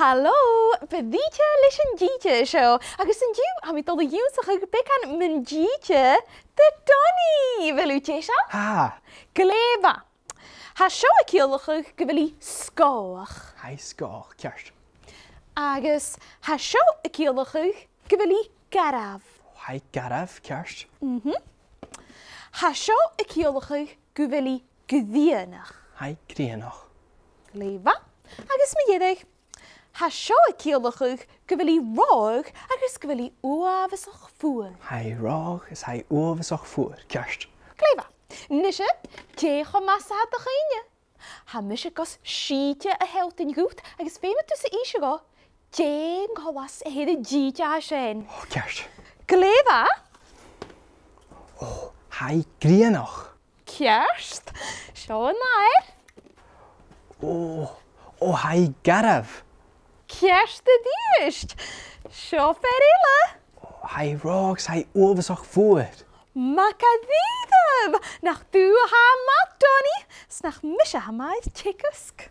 Hallo, Brìghde Leis an Díte seo, agus an dú ha mi dul ionnsachadh beagan min Díte de Donaidh bhfuil úte seo? Ha! Gléba. Ha seo a ciolachadh go bhfuil scóach. Hai scóch, ceart. Agus ha seo a ciolachadh go bhfuil garabh. Hai garabh, ceart. Ha seo a ciolachadh go bhfuil gdíanach. Hai gríanach. Gléba. Agus mi dhéadach. Ha seo a ciolachadh go bhfuil rág agus go bhfuil uamhasach fuair. Hai rág is hai uamhasach fuair, ceart. Gléba. Nishe, teach o masad a chaine. Ha mishe gos síte a helt in goed, agus féime tussen ishe go, teang hawas a hele díte a sin. Oh, ceart. Gléba? Oh, hai gríanach. Cearst? Seo an nair? Oh, hai garabh. Cearst a díist? Seo ferile? Oh, hai rág hai uamhasach fuair. Macadídam! Nach du ha mat, Donaidh, snach mishe ha maid tikusk.